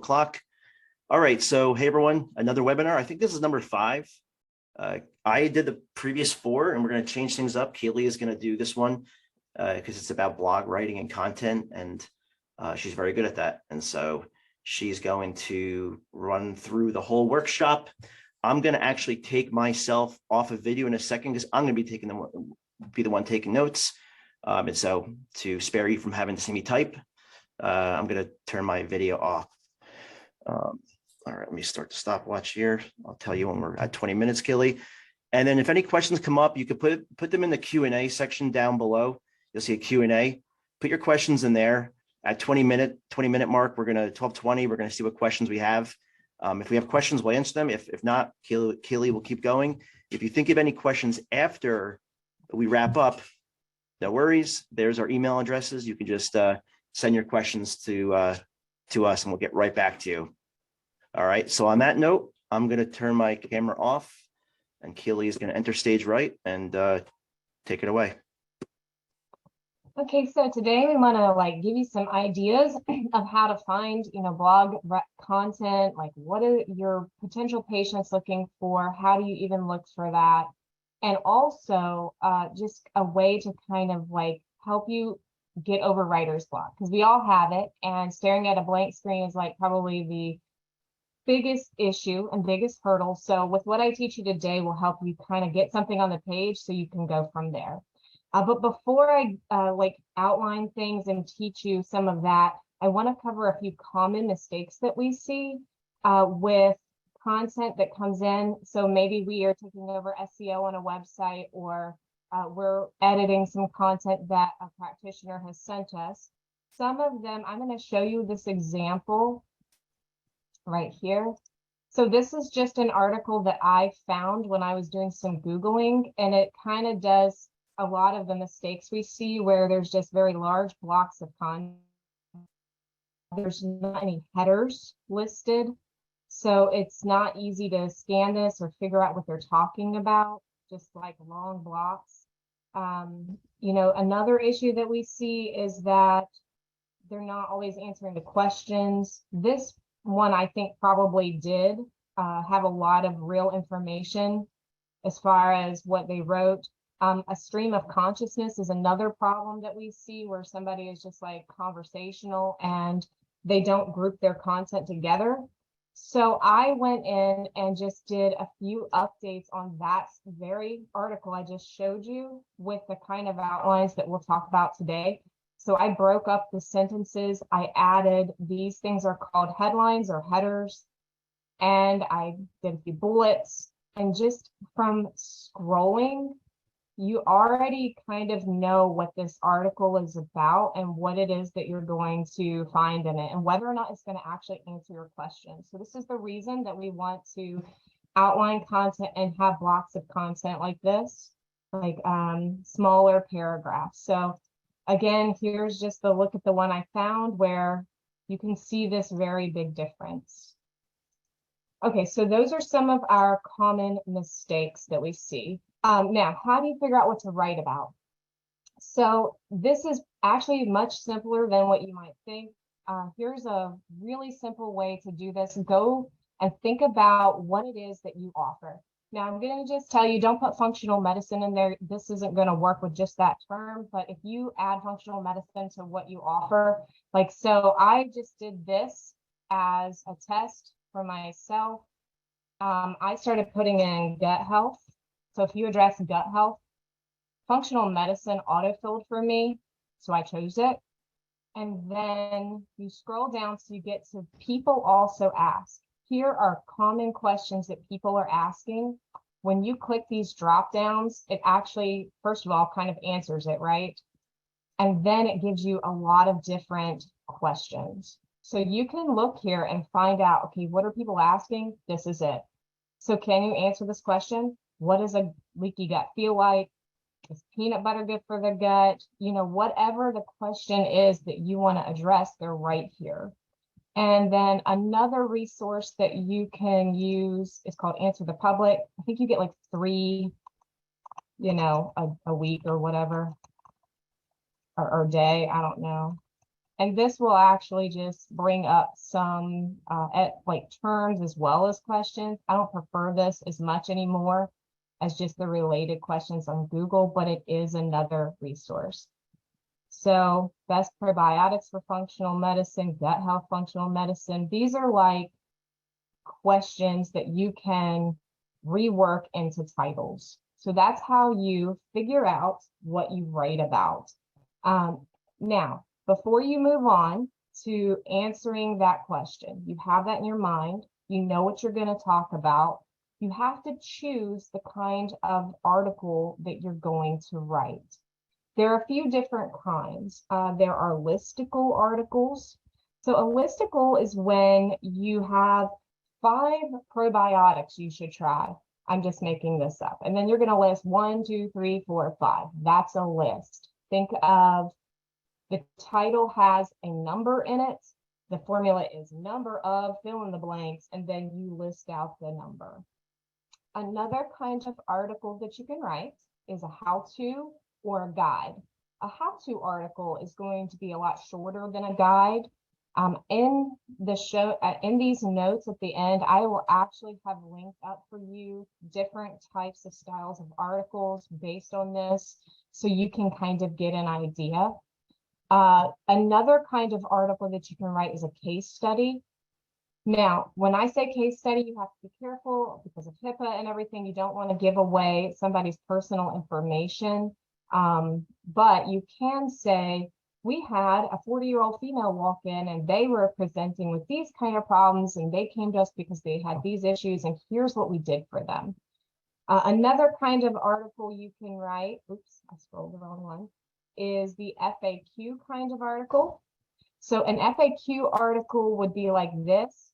o'clock. All right, so hey everyone, another webinar. I think this is number 5. I did the previous 4 and we're going to change things up. Kaylee is going to do this one because it's about blog writing and content, and she's very good at that. And so she's going to run through the whole workshop. I'm going to actually take myself off of video in a second because I'm going to be the one taking notes. And so to spare you from having to see me type, I'm going to turn my video off. All right, let me start the stopwatch here. I'll tell you when we're at 20 minutes, Kelly. And then if any questions come up, you could put them in the Q&A section down below. You'll see a Q&A. Put your questions in there. At 20 minute mark, we're going to 12:20. We're going to see what questions we have. If we have questions, we'll answer them. If not, Kelly will keep going. If you think of any questions after we wrap up, no worries. There's our email addresses. You can just send your questions to us, and we'll get right back to you. All right, so on that note, I'm going to turn my camera off, and Keely is going to enter stage right and take it away. Okay, so today we want to give you some ideas of how to find, blog content, what are your potential patients looking for? How do you even look for that? And also just a way to kind of help you get over writer's block, because we all have it, and staring at a blank screen is probably the biggest issue and biggest hurdle. So with what I teach you today will help you kind of get something on the page so you can go from there. But before I outline things and teach you some of that, I want to cover a few common mistakes that we see with content that comes in. So maybe we are taking over SEO on a website, or we're editing some content that a practitioner has sent us. Some of them, I'm going to show you this example right here. So this is just an article that I found when I was doing some Googling, and it kind of does a lot of the mistakes we see where there's just very large blocks of content. There's not any headers listed, so it's not easy to scan this or figure out what they're talking about, just long blocks. Another issue that we see is that they're not always answering the questions. This one I think probably did have a lot of real information as far as what they wrote. A stream of consciousness is another problem that we see, where somebody is just conversational and they don't group their content together. So I went in and just did a few updates on that very article I just showed you with the kind of outlines that we'll talk about today. So I broke up the sentences. I added, these things are called headlines or headers, and I did a few bullets. And just from scrolling, you already kind of know what this article is about and what it is that you're going to find in it, and whether or not it's going to actually answer your question. So this is the reason that we want to outline content and have blocks of content like this, smaller paragraphs. So again, here's just the look at the one I found where you can see this very big difference. Okay, so those are some of our common mistakes that we see. Now, how do you figure out what to write about? So this is actually much simpler than what you might think. Here's a really simple way to do this. Go and think about what it is that you offer. Now, I'm going to just tell you, don't put functional medicine in there. This isn't going to work with just that term, but if you add functional medicine to what you offer, so I just did this as a test for myself. I started putting in gut health. So if you address gut health, functional medicine autofilled for me, so I chose it. And then you scroll down so you get to people also ask. Here are common questions that people are asking. When you click these drop downs, it actually, first of all, kind of answers it, right? And then it gives you a lot of different questions. So you can look here and find out, okay, what are people asking? This is it. So can you answer this question? What does a leaky gut feel like? Is peanut butter good for the gut? Whatever the question is that you want to address, they're right here. And then another resource that you can use is called Answer the Public. I think you get 3, a week or whatever, or day, I don't know. And this will actually just bring up some like terms as well as questions. I don't prefer this as much anymore as just the related questions on Google, but it is another resource. So best probiotics for functional medicine, gut health, functional medicine. These are like questions that you can rework into titles. So that's how you figure out what you write about. Now, before you move on to answering that question, you have that in your mind, you know what you're going to talk about. You have to choose the kind of article that you're going to write. There are a few different kinds. There are listicle articles. So a listicle is when you have 5 probiotics you should try. I'm just making this up. And then you're going to list 1, 2, 3, 4, 5. That's a list. Think of the title has a number in it. The formula is number of, fill in the blanks, and then you list out the number. Another kind of article that you can write is a how-to or a guide. A how-to article is going to be a lot shorter than a guide. In the show, in these notes at the end, I will actually have linked up for you different types of styles of articles based on this, so you can kind of get an idea. Another kind of article that you can write is a case study. Now, when I say case study, you have to be careful because of HIPAA and everything. You don't want to give away somebody's personal information. But you can say, we had a 40-year-old female walk in and they were presenting with these kind of problems and they came to us because they had these issues and here's what we did for them. Another kind of article you can write, oops, I scrolled the wrong one, is the FAQ kind of article. So an FAQ article would be like this.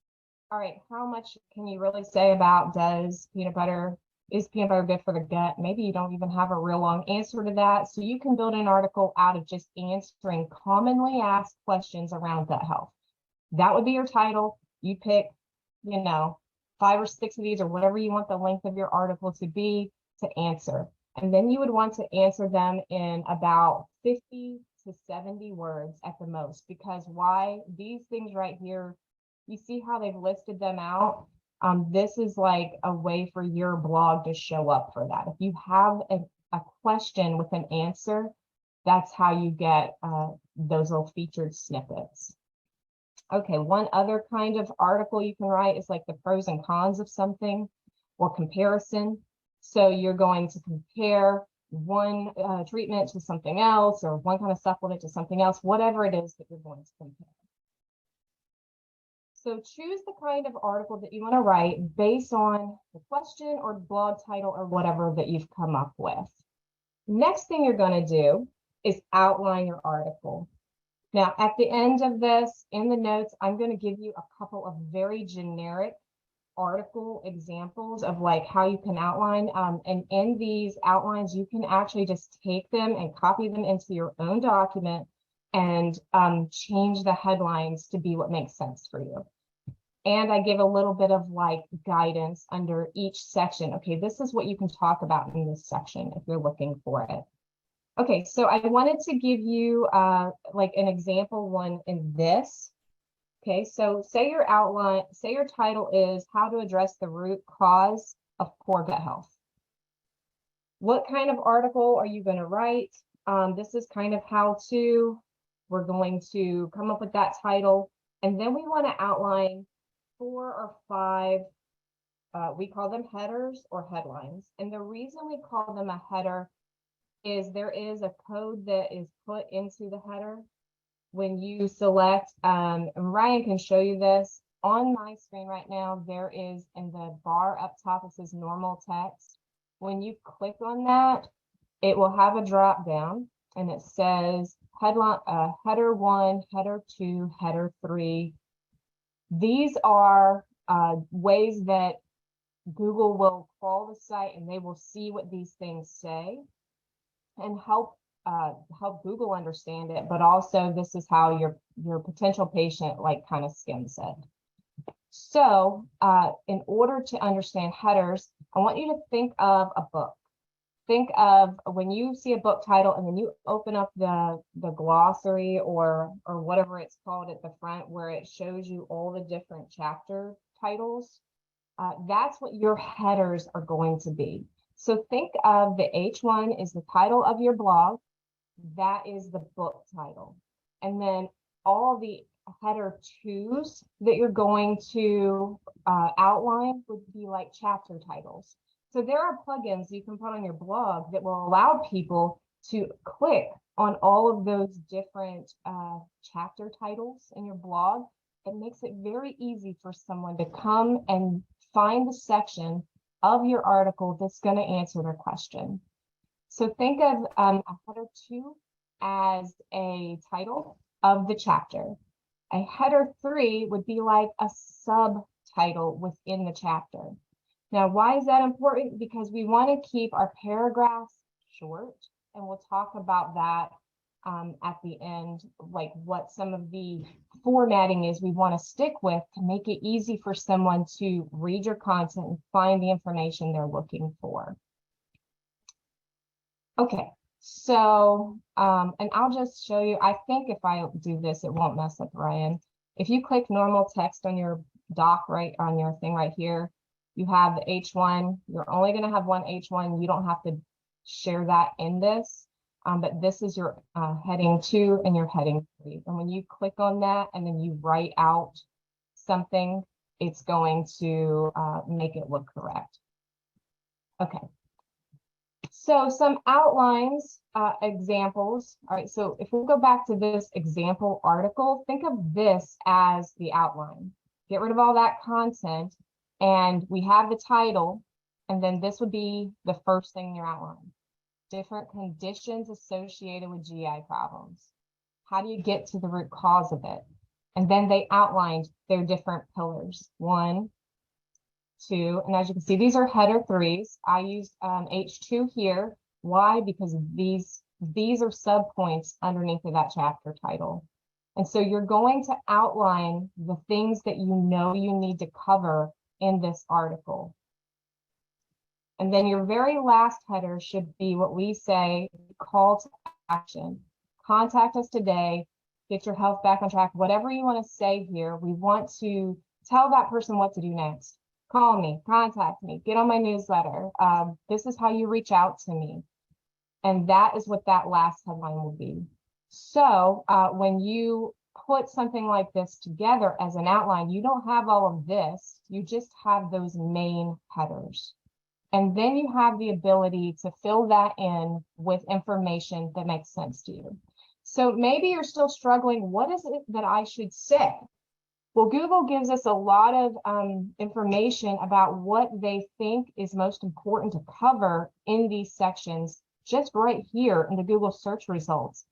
All right, how much can you really say about is peanut butter good for the gut? Maybe you don't even have a real long answer to that. So you can build an article out of just answering commonly asked questions around gut health. That would be your title. You pick, 5 or 6 of these or whatever you want the length of your article to be to answer. And then you would want to answer them in about 50 to 70 words at the most, because why? These things right here, you see how they've listed them out? This is like a way for your blog to show up for that. If you have a question with an answer, that's how you get those little featured snippets. Okay, one other kind of article you can write is like the pros and cons of something or comparison. So you're going to compare one treatment to something else or one kind of supplement to something else, whatever it is that you're going to compare. So choose the kind of article that you want to write based on the question or blog title or whatever that you've come up with. Next thing you're going to do is outline your article. Now, at the end of this, in the notes, I'm going to give you a couple of very generic article examples of like how you can outline. And in these outlines, you can actually just take them and copy them into your own document and change the headlines to be what makes sense for you. And I give a little bit of like guidance under each section. Okay, this is what you can talk about in this section if you're looking for it. Okay, so I wanted to give you like an example one in this. Okay, so say your title is how to address the root cause of poor gut health. What kind of article are you going to write? This is kind of how to. We're going to come up with that title, and then we want to outline 4 or 5, we call them headers or headlines. And the reason we call them a header is there is a code that is put into the header when you select, and Ryan can show you this on my screen right now. There is in the bar up top, it says normal text. When you click on that, it will have a drop down and it says headline, header 1, header 2, header 3. These are ways that Google will crawl the site and they will see what these things say and help Google understand it, but also this is how your potential patient like kind of skims it. So in order to understand headers, I want you to think of a book. think of when you see a book title and then you open up the glossary or whatever it's called at the front where it shows you all the different chapter titles. That's what your headers are going to be. So think of the H1 is the title of your blog. That is the book title. And then all the header twos that you're going to outline would be like chapter titles. So there are plugins you can put on your blog that will allow people to click on all of those different chapter titles in your blog. It makes it very easy for someone to come and find the section of your article that's going to answer their question. So think of a header 2 as a title of the chapter. A header 3 would be like a subtitle within the chapter. Now, why is that important? Because we want to keep our paragraphs short, and we'll talk about that at the end, like what some of the formatting is we want to stick with to make it easy for someone to read your content and find the information they're looking for. Okay, so, and I'll just show you, I think if I do this, it won't mess up Ryan. If you click normal text on your doc, right on your thing right here, you have the H1, you're only going to have one H1, you don't have to share that in this. But this is your heading 2 and your heading 3. And when you click on that and then you write out something, it's going to make it look correct. Okay. So some outlines, examples. All right, so if we go back to this example article, think of this as the outline. Get rid of all that content, and we have the title, and then this would be the first thing in your outline. Different conditions associated with GI problems. How do you get to the root cause of it? And then they outlined their different pillars. 1, 2, and as you can see, these are header 3s. I used H2 here. Why? Because these are subpoints underneath of that chapter title. And so you're going to outline the things that you know you need to cover in this article. And then your very last header should be what we say, call to action. Contact us today, get your health back on track, whatever you want to say here. We want to tell that person what to do next. Call me, contact me, get on my newsletter. This is how you reach out to me. And that is what that last headline will be. So when you put something like this together as an outline, you don't have all of this, you just have those main headers. And then you have the ability to fill that in with information that makes sense to you. So maybe you're still struggling. What is it that I should say? Well, Google gives us a lot of information about what they think is most important to cover in these sections, just right here in the Google search results.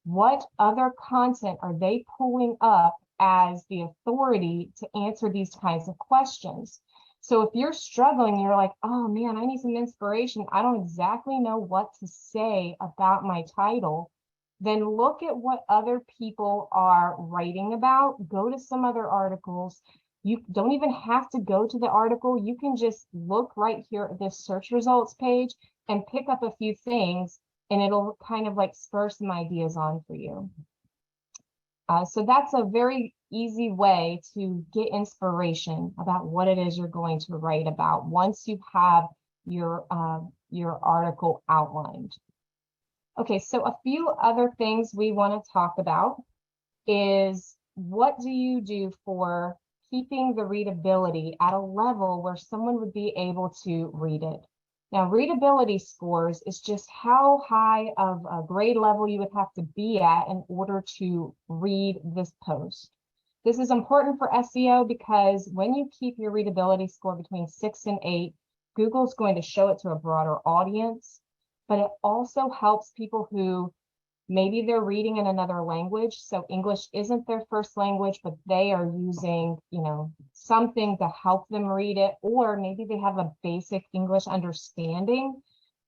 What other content are they pulling up as the authority to answer these kinds of questions? So if you're struggling, you're like, oh man, I need some inspiration. I don't exactly know what to say about my title. Then look at what other people are writing about. Go to some other articles. You don't even have to go to the article. You can just look right here at this search results page and pick up a few things, and it'll kind of like spur some ideas on for you. So that's a very easy way to get inspiration about what it is you're going to write about once you have your article outlined. Okay, so a few other things we want to talk about is what do you do for keeping the readability at a level where someone would be able to read it? Now, readability scores is just how high of a grade level you would have to be at in order to read this post. This is important for SEO because when you keep your readability score between 6 and 8, Google's going to show it to a broader audience, but it also helps people who maybe they're reading in another language. So English isn't their first language, but they are using, something to help them read it, or maybe they have a basic English understanding.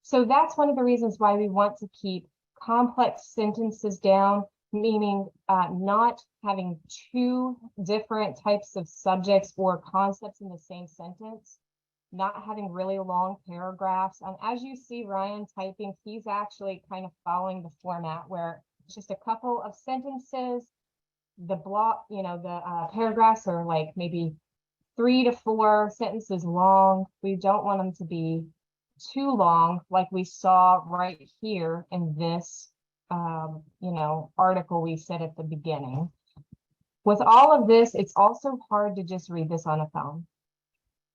So that's one of the reasons why we want to keep complex sentences down, meaning not having 2 different types of subjects or concepts in the same sentence. not having really long paragraphs. And as you see Ryan typing, he's actually kind of following the format where it's just a couple of sentences. The block, the paragraphs are like maybe 3 to 4 sentences long. We don't want them to be too long, like we saw right here in this, article we said at the beginning. With all of this, it's also hard to just read this on a phone.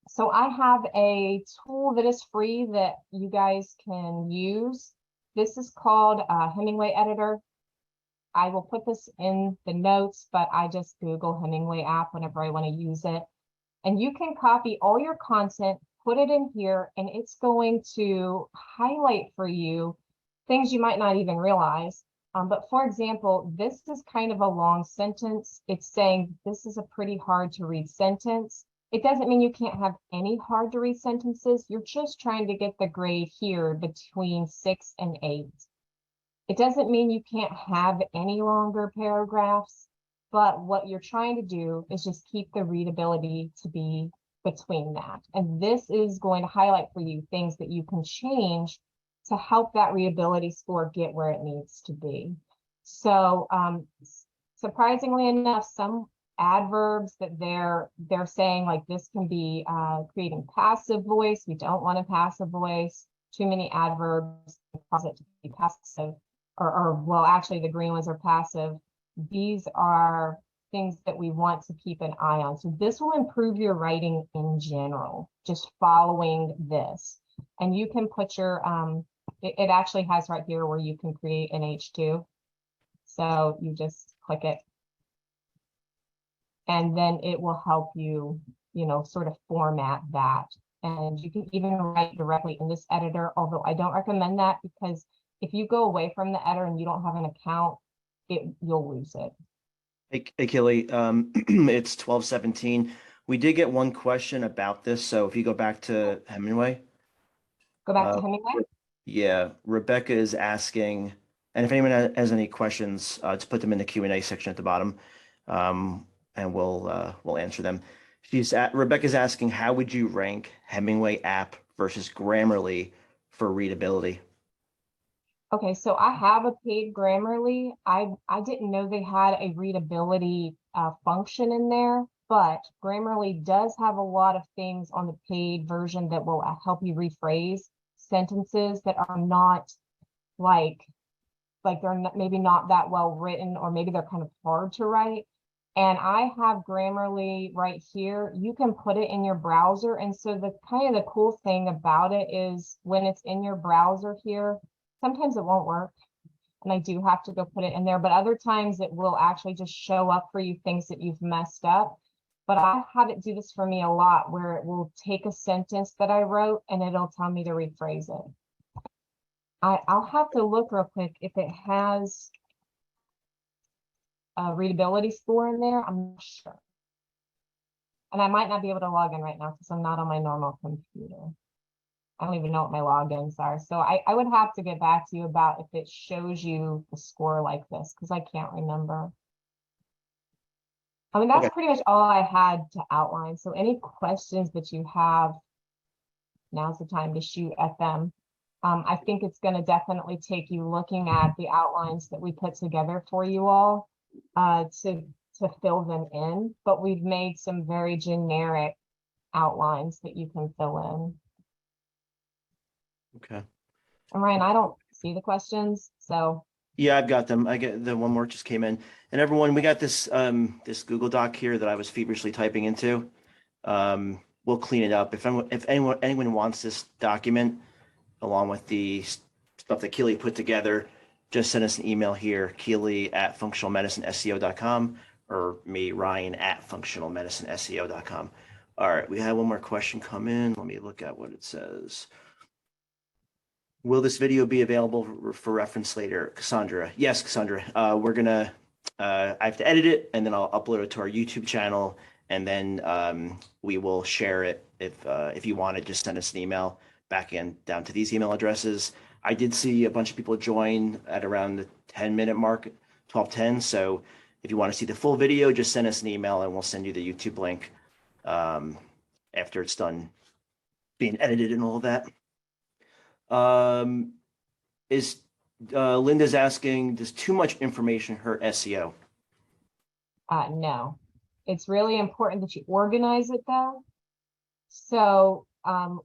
So I have a tool that is free that you guys can use. This is called Hemingway Editor. I will put this in the notes, but I just Google Hemingway app whenever I want to use it. And you can copy all your content, put it in here, and it's going to highlight for you things you might not even realize. But for example, this is kind of a long sentence. It's saying this is a pretty hard to read sentence. It doesn't mean you can't have any hard to read sentences. You're just trying to get the grade here between 6 and 8. It doesn't mean you can't have any longer paragraphs, but what you're trying to do is just keep the readability to be between that. And this is going to highlight for you things that you can change to help that readability score get where it needs to be. So surprisingly enough, some adverbs that they're saying, like this can be creating passive voice. We don't want a passive voice. Too many adverbs cause it to be passive, or well, actually the green ones are passive. These are things that we want to keep an eye on. So this will improve your writing in general, just following this. And you can put your, it actually has right here where you can create an H2. So you just click it. And then it will help you, sort of format that. And you can even write directly in this editor, although I don't recommend that because if you go away from the editor and you don't have an account, you'll lose it. Hey, Kelly, it's 12:17. We did get one question about this. So if you go back to Hemingway. Go back to Hemingway. Yeah, Rebecca is asking, and if anyone has any questions, just put them in the Q&A section at the bottom, and we'll answer them. Rebecca's asking, how would you rank Hemingway app versus Grammarly for readability? Okay, so I have a paid Grammarly. I didn't know they had a readability function in there, but Grammarly does have a lot of things on the paid version that will help you rephrase sentences that are not like they're not, maybe not that well written, or maybe they're kind of hard to write. And I have Grammarly right here. You can put it in your browser. And so the kind of the cool thing about it is when it's in your browser here, sometimes it won't work. And I do have to go put it in there, but other times it will actually just show up for you things that you've messed up. But I had it do this for me a lot where it will take a sentence that I wrote and it'll tell me to rephrase it. I'll have to look real quick if it has a readability score in there. I'm not sure. And I might not be able to log in right now because I'm not on my normal computer. I don't even know what my logins are. So I would have to get back to you about if it shows you the score like this, because I can't remember. I mean, that's pretty much all I had to outline. So any questions that you have, now's the time to shoot at them. I think it's going to definitely take you looking at the outlines that we put together for you all to fill them in, but we've made some very generic outlines that you can fill in. Okay. And Ryan, I don't see the questions, so. Yeah, I've got them. I get the one more just came in. And everyone, we got this this Google Doc here that I was feverishly typing into. We'll clean it up. If anyone wants this document along with the stuff that Keely put together, just send us an email here, Keely@functionalmedicineseo.com, or me, Ryan, @functionalmedicineseo.com. All right, we have one more question come in. Let me look at what it says. Will this video be available for reference later, Cassandra? Yes, Cassandra. I have to edit it, and then I'll upload it to our YouTube channel, and then we will share it. If you want it, just send us an email back in down to these email addresses. I did see a bunch of people join at around the 10-minute mark, 12:10. So if you want to see the full video, just send us an email, and we'll send you the YouTube link after it's done being edited and all of that. Is Linda's asking, does too much information hurt SEO? No, it's really important that you organize it though. So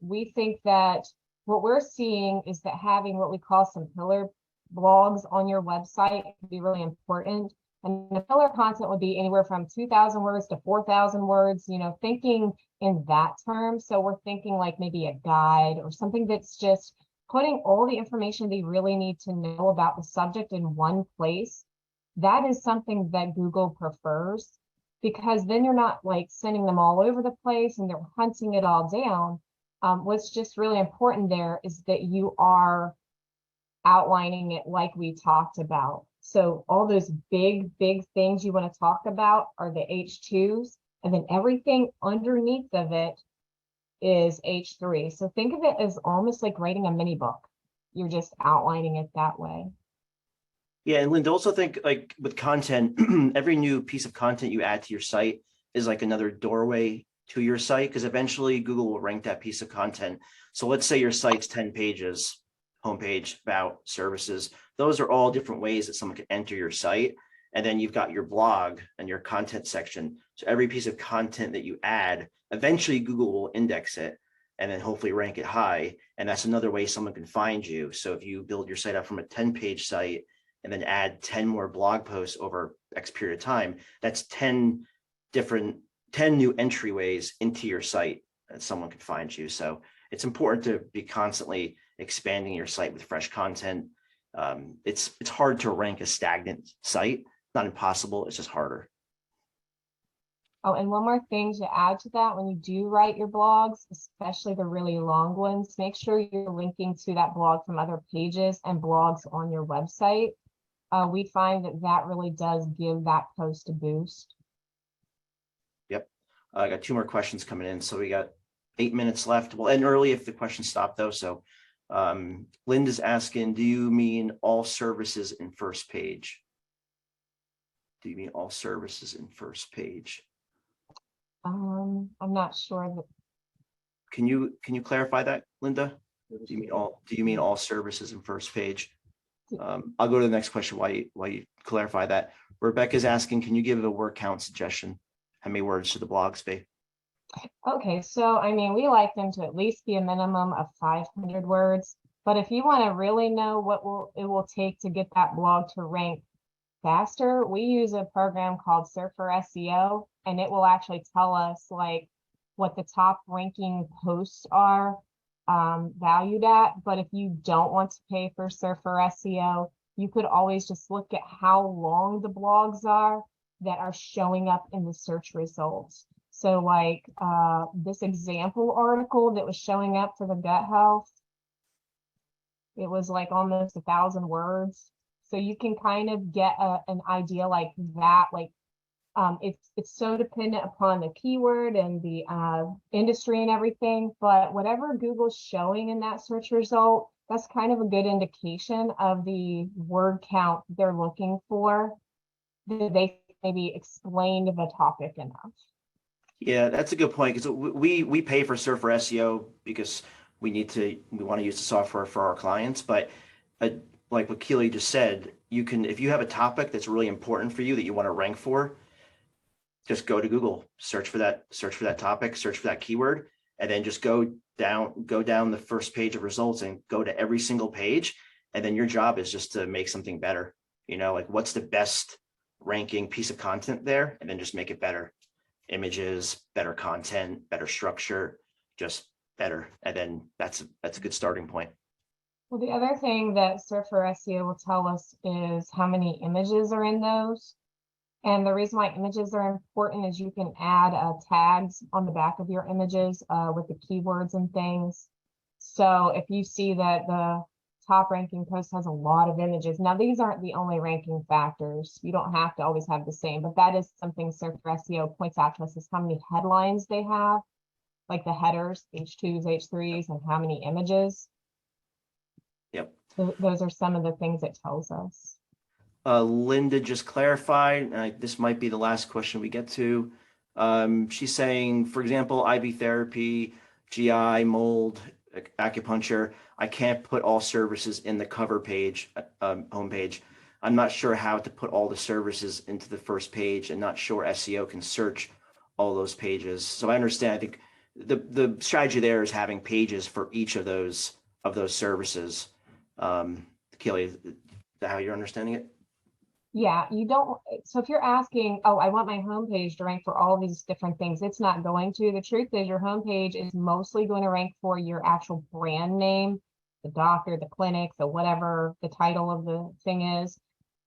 we think that what we're seeing is that having what we call some pillar blogs on your website can be really important. And the pillar content would be anywhere from 2,000 words to 4,000 words, you know, thinking in that term. So we're thinking like maybe a guide or something that's just putting all the information they really need to know about the subject in one place. That is something that Google prefers, because then you're not like sending them all over the place and they're hunting it all down. What's just really important there is that you are outlining it like we talked about. So all those big things you want to talk about are the H2s, and then everything underneath of it is H3. So think of it as almost like writing a mini book. You're just outlining it that way. Yeah, and Linda, also think like with content, every new piece of content you add to your site is like another doorway to your site, because eventually Google will rank that piece of content. So let's say your site's 10 pages, homepage, about, services. Those are all different ways that someone can enter your site. And then you've got your blog and your content section. So every piece of content that you add, eventually Google will index it and then hopefully rank it high. And that's another way someone can find you. So if you build your site up from a 10-page site and then add 10 more blog posts over X period of time, that's 10 new entryways into your site that someone can find you. So it's important to be constantly expanding your site with fresh content. It's hard to rank a stagnant site. Not impossible, it's just harder. Oh, and one more thing to add to that, when you do write your blogs, especially the really long ones, make sure you're linking to that blog from other pages and blogs on your website. We find that that really does give that post a boost. Yep. I got 2 more questions coming in. So we got 8 minutes left. We'll end early if the questions stop though. So Linda's asking, do you mean all services in first page? Do you mean all services in first page? I'm not sure that. Can you clarify that, Linda? Do you mean all services in first page? I'll go to the next question while you clarify that. Rebecca's asking, can you give a word count suggestion? How many words should the blogs be? Okay, so I mean, we like them to at least be a minimum of 500 words. But if you want to really know what it will take to get that blog to rank faster, we use a program called Surfer SEO, and it will actually tell us like what the top ranking posts are valued at. But if you don't want to pay for Surfer SEO, you could always just look at how long the blogs are that are showing up in the search results. So like this example article that was showing up for the gut health, it was like almost 1,000 words. So you can kind of get an idea like that. Like it's so dependent upon the keyword and the industry and everything. But whatever Google's showing in that search result, that's kind of a good indication of the word count they're looking for. Did they maybe explained the topic enough? Yeah, that's a good point, because we pay for Surfer SEO because we want to use the software for our clients. But like what Keely just said, you can, if you have a topic that's really important for you that you want to rank for, just go to Google, search for that topic, search for that keyword, and then just go down the first page of results and go to every single page. And then your job is just to make something better. You know, like what's the best ranking piece of content there, and then just make it better. Images, better content, better structure, just better. And then that's a good starting point. Well, the other thing that Surfer SEO will tell us is how many images are in those. And the reason why images are important is you can add tags on the back of your images with the keywords and things. So if you see that the top ranking post has a lot of images, now these aren't the only ranking factors. You don't have to always have the same, but that is something Surfer SEO points out to us, is how many headlines they have, like the headers, H2s, H3s, and how many images. Yep. Those are some of the things it tells us. Linda just clarified, this might be the last question we get to. She's saying, for example, IV therapy, GI, mold, acupuncture. I can't put all services in the cover page, homepage. I'm not sure how to put all the services into the first page, and not sure SEO can search all those pages. So I understand. I think the strategy there is having pages for each of those services. Kelly, is that how you're understanding it? Yeah, you don't, so if you're asking, oh, I want my homepage to rank for all these different things, it's not going to. The truth is your homepage is mostly going to rank for your actual brand name, the doctor, the clinic, the whatever the title of the thing is.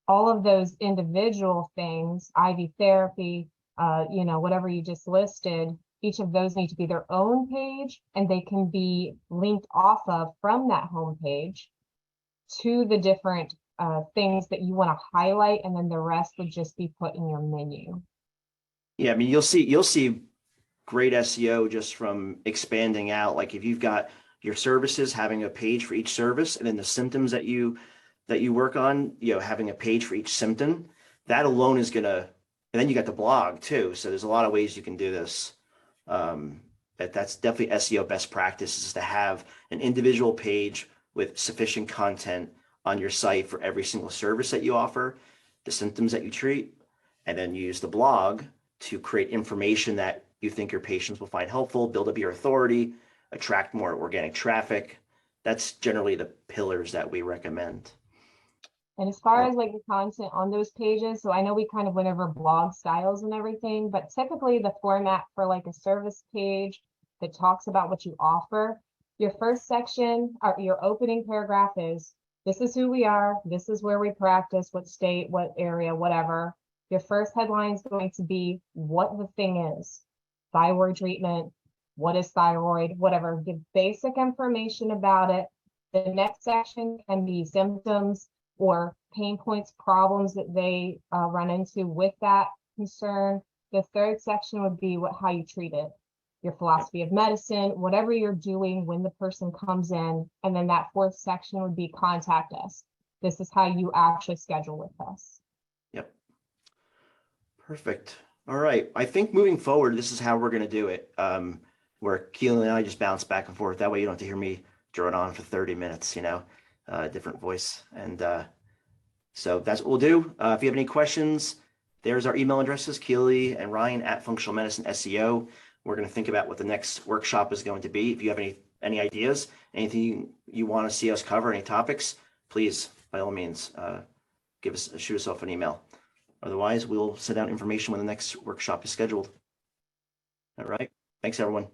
All of those individual things, IV therapy, whatever you just listed, each of those need to be their own page, and they can be linked off of from that homepage to the different things that you want to highlight, and then the rest would just be put in your menu. Yeah, I mean, you'll see great SEO just from expanding out. Like if you've got your services, having a page for each service, and then the symptoms that you work on, having a page for each symptom, that alone is gonna, and then you got the blog too. So there's a lot of ways you can do this. That's definitely SEO best practice, is to have an individual page with sufficient content on your site for every single service that you offer, the symptoms that you treat, and then use the blog to create information that you think your patients will find helpful, build up your authority, attract more organic traffic. That's generally the pillars that we recommend. And as far as like the content on those pages, so I know we kind of went over blog styles and everything, but typically the format for like a service page that talks about what you offer, your first section or your opening paragraph is, this is who we are, this is where we practice, what state, what area, whatever. Your first headline is going to be what the thing is, thyroid treatment, what is thyroid, whatever, give basic information about it. The next section can be symptoms or pain points, problems that they run into with that concern. The third section would be how you treat it, your philosophy of medicine, whatever you're doing when the person comes in. And then that fourth section would be contact us. This is how you actually schedule with us. Yep. Perfect. All right. I think moving forward, this is how we're going to do it. Where Keelan and I just bounce back and forth. That way you don't have to hear me drone on for 30 minutes, different voice. And so that's what we'll do. If you have any questions, there's our email addresses, Keely and Ryan at Functional Medicine SEO. We're going to think about what the next workshop is going to be. If you have any ideas, anything you want to see us cover, any topics, please, by all means, shoot us off an email. Otherwise, we'll send out information when the next workshop is scheduled. All right. Thanks, everyone.